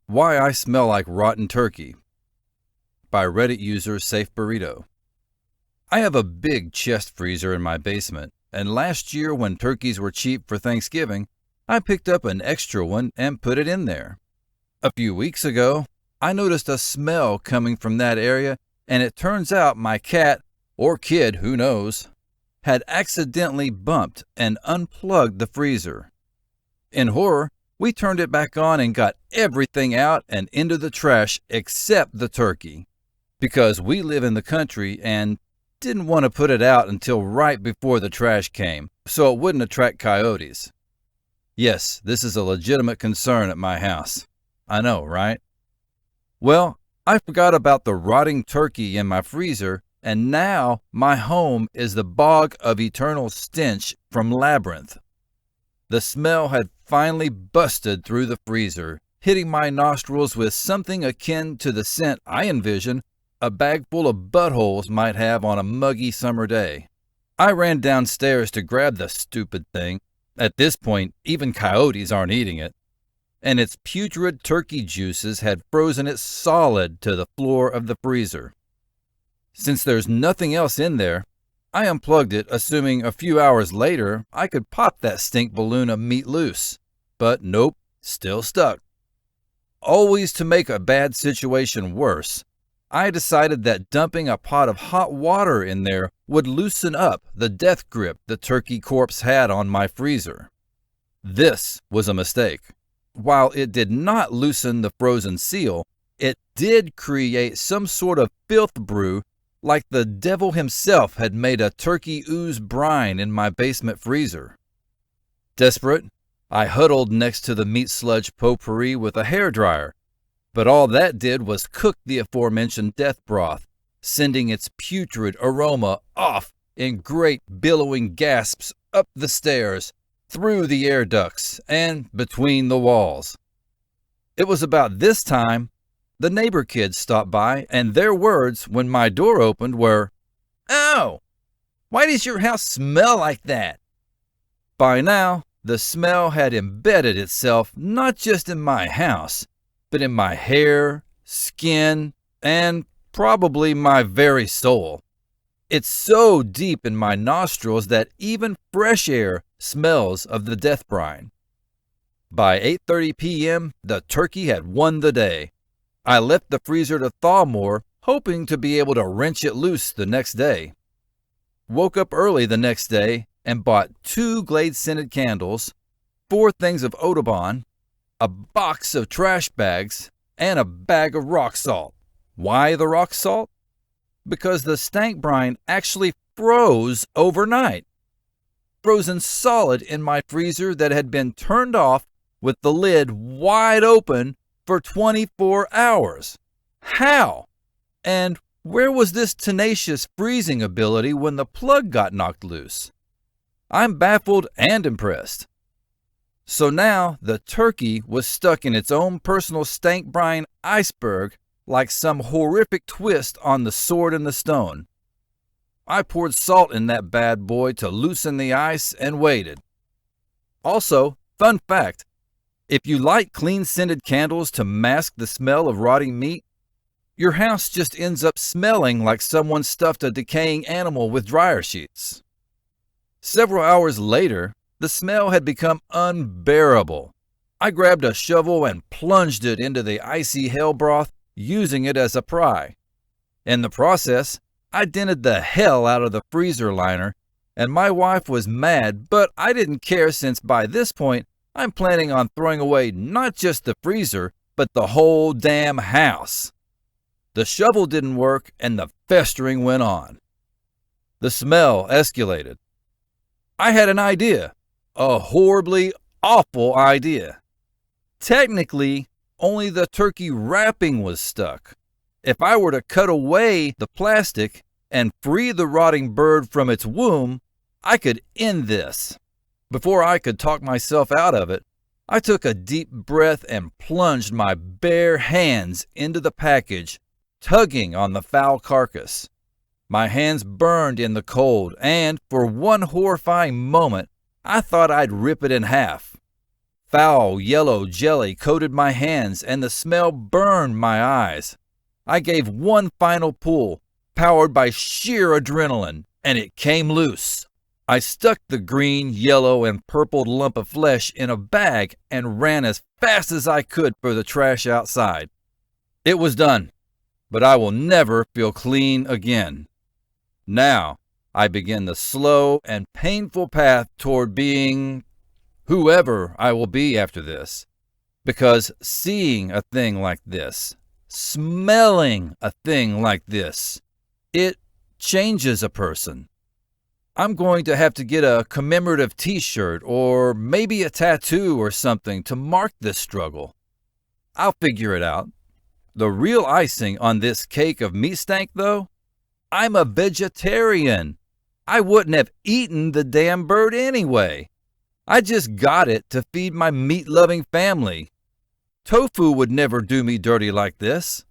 Why I Smell Like Rotten Turkey by Reddit user safeburrito. I have a big chest freezer in my basement, and last year when turkeys were cheap for Thanksgiving, I picked up an extra one and put it in there. A few weeks ago, I noticed a smell coming from that area, and it turns out my cat, or kid, who knows, had accidentally bumped and unplugged the freezer. In horror, we turned it back on and got everything out and into the trash except the turkey, because we live in the country and didn't want to put it out until right before the trash came, so it wouldn't attract coyotes. Yes, this is a legitimate concern at my house. I know, right? Well, I forgot about the rotting turkey in my freezer, and now my home is the bog of eternal stench from Labyrinth. The smell had finally busted through the freezer, hitting my nostrils with something akin to the scent I envision a bag full of buttholes might have on a muggy summer day. I ran downstairs to grab the stupid thing. At this point, even coyotes aren't eating it. And its putrid turkey juices had frozen it solid to the floor of the freezer. Since there's nothing else in there, I unplugged it, assuming a few hours later I could pop that stink balloon of meat loose. But nope, still stuck. Always to make a bad situation worse, I decided that dumping a pot of hot water in there would loosen up the death grip the turkey corpse had on my freezer. This was a mistake. While it did not loosen the frozen seal, it did create some sort of filth brew, like the devil himself had made a turkey ooze brine in my basement freezer. Desperate, I huddled next to the meat sludge potpourri with a hairdryer, but all that did was cook the aforementioned death broth, sending its putrid aroma off in great billowing gasps up the stairs, through the air ducts, and between the walls. It was about this time the neighbor kids stopped by, and their words when my door opened were, "Oh, why does your house smell like that?" By now, the smell had embedded itself not just in my house, but in my hair, skin, and probably my very soul. It's so deep in my nostrils that even fresh air smells of the death brine. By 8:30 p.m., the turkey had won the day. I left the freezer to thaw more, hoping to be able to wrench it loose the next day. Woke up early the next day and bought 2 Glade-scented candles, 4 things of Audubon, a box of trash bags, and a bag of rock salt. Why the rock salt? Because the stank brine actually froze overnight. Frozen solid in my freezer that had been turned off with the lid wide open for 24 hours. How? And where was this tenacious freezing ability when the plug got knocked loose? I'm baffled and impressed. So now the turkey was stuck in its own personal stank brine iceberg like some horrific twist on the sword and the stone. I poured salt in that bad boy to loosen the ice and waited. Also, fun fact, if you light clean scented candles to mask the smell of rotting meat, your house just ends up smelling like someone stuffed a decaying animal with dryer sheets. Several hours later, the smell had become unbearable. I grabbed a shovel and plunged it into the icy hell broth, using it as a pry. In the process, I dented the hell out of the freezer liner, and my wife was mad, but I didn't care since by this point, I'm planning on throwing away not just the freezer, but the whole damn house. The shovel didn't work, and the festering went on. The smell escalated. I had an idea. A horribly awful idea. Technically, only the turkey wrapping was stuck. If I were to cut away the plastic and free the rotting bird from its womb, I could end this. Before I could talk myself out of it, I took a deep breath and plunged my bare hands into the package, tugging on the foul carcass. My hands burned in the cold, and for one horrifying moment, I thought I'd rip it in half. Foul yellow jelly coated my hands and the smell burned my eyes. I gave one final pull, powered by sheer adrenaline, and it came loose. I stuck the green, yellow, and purple lump of flesh in a bag and ran as fast as I could for the trash outside. It was done, but I will never feel clean again. Now, I begin the slow and painful path toward being whoever I will be after this. Because seeing a thing like this, smelling a thing like this, it changes a person. I'm going to have to get a commemorative t-shirt or maybe a tattoo or something to mark this struggle. I'll figure it out. The real icing on this cake of meat stank, though, I'm a vegetarian. I wouldn't have eaten the damn bird anyway. I just got it to feed my meat-loving family. Tofu would never do me dirty like this.